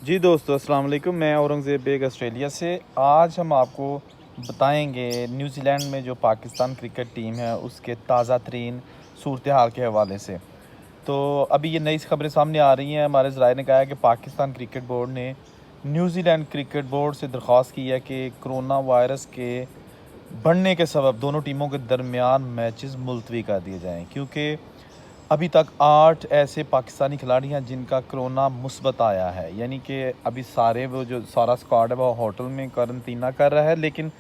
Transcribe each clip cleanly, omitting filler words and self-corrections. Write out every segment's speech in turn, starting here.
जी दोस्तों, अस्सलाम वालेकुम। मैं औरंगज़ेब बेग ऑस्ट्रेलिया से। आज हम आपको बताएंगे न्यूजीलैंड में जो पाकिस्तान क्रिकेट टीम है उसके ताज़ा तरीन सूरत हाल के हवाले से। तो अभी ये नई खबरें सामने आ रही हैं। हमारे ज़राए ने कहा है कि पाकिस्तान क्रिकेट बोर्ड ने न्यूजीलैंड क्रिकेट बोर्ड से दरख्वास्त की है कि कोरोना वायरस के बढ़ने के सबब दोनों टीमों के दरमियान मैचेस मुलतवी कर दिए जाएँ, क्योंकि अभी तक 8 ऐसे पाकिस्तानी खिलाड़ी हैं जिनका कोरोना मुस्बत आया है। यानी कि अभी सारे वो जो सारा स्क्वाड है वो होटल में क्वारंटीना कर रहा है, लेकिन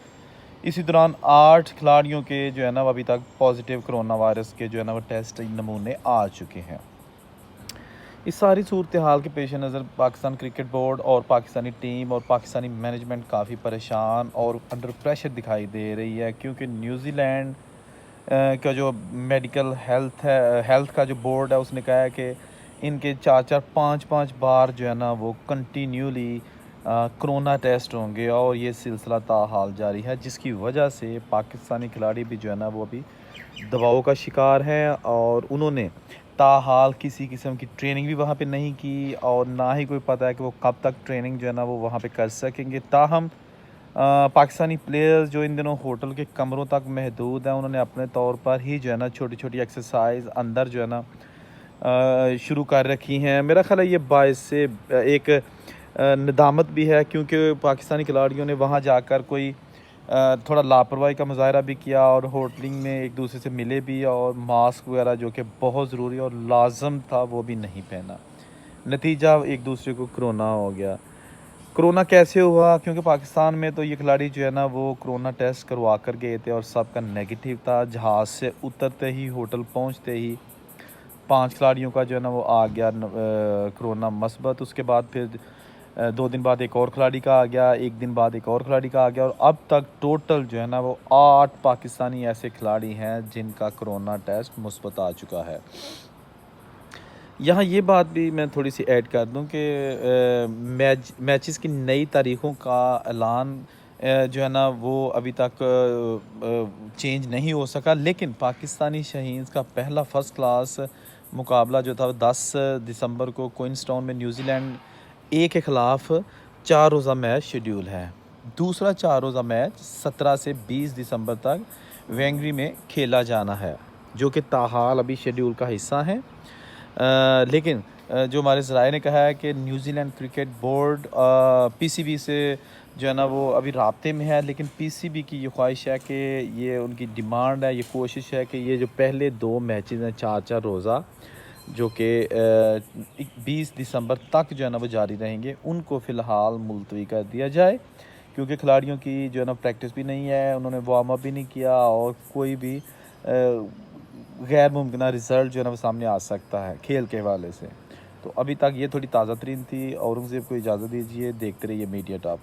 इसी दौरान 8 खिलाड़ियों के जो है ना वो अभी तक पॉजिटिव कोरोना वायरस के जो है ना वो टेस्ट नमूने आ चुके हैं। इस सारी सूरत हाल के पेश नज़र पाकिस्तान क्रिकेट बोर्ड और पाकिस्तानी टीम और पाकिस्तानी मैनेजमेंट काफ़ी परेशान और अंडर प्रेशर दिखाई दे रही है, क्योंकि न्यूजीलैंड का जो मेडिकल हेल्थ का जो बोर्ड है उसने कहा है कि इनके 4-4 5-5 बार जो है ना वो कंटिन्यूली कोरोना टेस्ट होंगे और ये सिलसिला ताहाल जारी है, जिसकी वजह से पाकिस्तानी खिलाड़ी भी जो है ना वो अभी दबाव का शिकार है। और उन्होंने ताहाल किसी किस्म की ट्रेनिंग भी वहाँ पे नहीं की और ना ही कोई पता है कि वो कब तक ट्रेनिंग जो है ना वो वहाँ पे कर सकेंगे। ताहम पाकिस्तानी प्लेयर्स जो इन दिनों होटल के कमरों तक महदूद हैं, उन्होंने अपने तौर पर ही जो है ना छोटी-छोटी एक्सरसाइज अंदर जो है ना शुरू कर रखी हैं। मेरा ख़्याल है ये बायस से एक नदामत भी है, क्योंकि पाकिस्तानी खिलाड़ियों ने वहाँ जाकर कोई थोड़ा लापरवाही का मुज़ाहरा भी किया और होटलिंग में एक दूसरे से मिले भी और मास्क वगैरह जो कि बहुत ज़रूरी और लाज़म था वो भी नहीं पहना। नतीजा एक दूसरे को कोरोना हो गया। कोरोना कैसे हुआ? क्योंकि पाकिस्तान में तो ये खिलाड़ी जो है ना वो कोरोना टेस्ट करवा कर गए थे और सबका नेगेटिव था। जहाज़ से उतरते ही होटल पहुंचते ही 5 खिलाड़ियों का जो है ना वो आ गया कोरोना मस्बत। उसके बाद फिर 2 दिन बाद एक और खिलाड़ी का आ गया, 1 दिन बाद एक और खिलाड़ी का आ गया और अब तक टोटल जो है ना वो 8 पाकिस्तानी ऐसे खिलाड़ी हैं जिनका कोरोना टेस्ट मुस्बत आ चुका है। यहाँ ये बात भी मैं थोड़ी-सी ऐड कर दूँ कि मैचेस की नई तारीखों का ऐलान जो है ना वो अभी तक चेंज नहीं हो सका, लेकिन पाकिस्तानी शाहीन्स का पहला फ़र्स्ट क्लास मुकाबला जो था वो 10 दिसंबर को क्वींसटाउन में न्यूज़ीलैंड ए के ख़िलाफ़ 4 रोज़ा मैच शेड्यूल है। दूसरा 4 रोज़ा मैच 17 से 20 दिसंबर तक वेंगरी में खेला जाना है, जो कि ताहाल अभी शेड्यूल का हिस्सा है। लेकिन जो हमारे ज़राए ने कहा है कि न्यूज़ीलैंड क्रिकेट बोर्ड पीसीबी से जो है ना वो अभी राब्ते में है, लेकिन पीसीबी की ये ख्वाहिश है कि ये उनकी डिमांड है, ये कोशिश है कि ये जो पहले 2 मैचेज़ हैं 4-4 रोज़ा जो कि 20 दिसंबर तक जो है ना वो जारी रहेंगे, उनको फ़िलहाल मुलतवी कर दिया जाए, क्योंकि खिलाड़ियों की जो है ना प्रैक्टिस भी नहीं है, उन्होंने वार्म अप भी नहीं किया और कोई भी गैर मुमकिन रिज़ल्ट जो है ना वो सामने आ सकता है खेल के हवाले से। तो अभी तक ये थोड़ी ताज़ा तरीन थी। औरंगज़ेब को इजाज़त दीजिए, देखते रहिए मीडिया टॉप।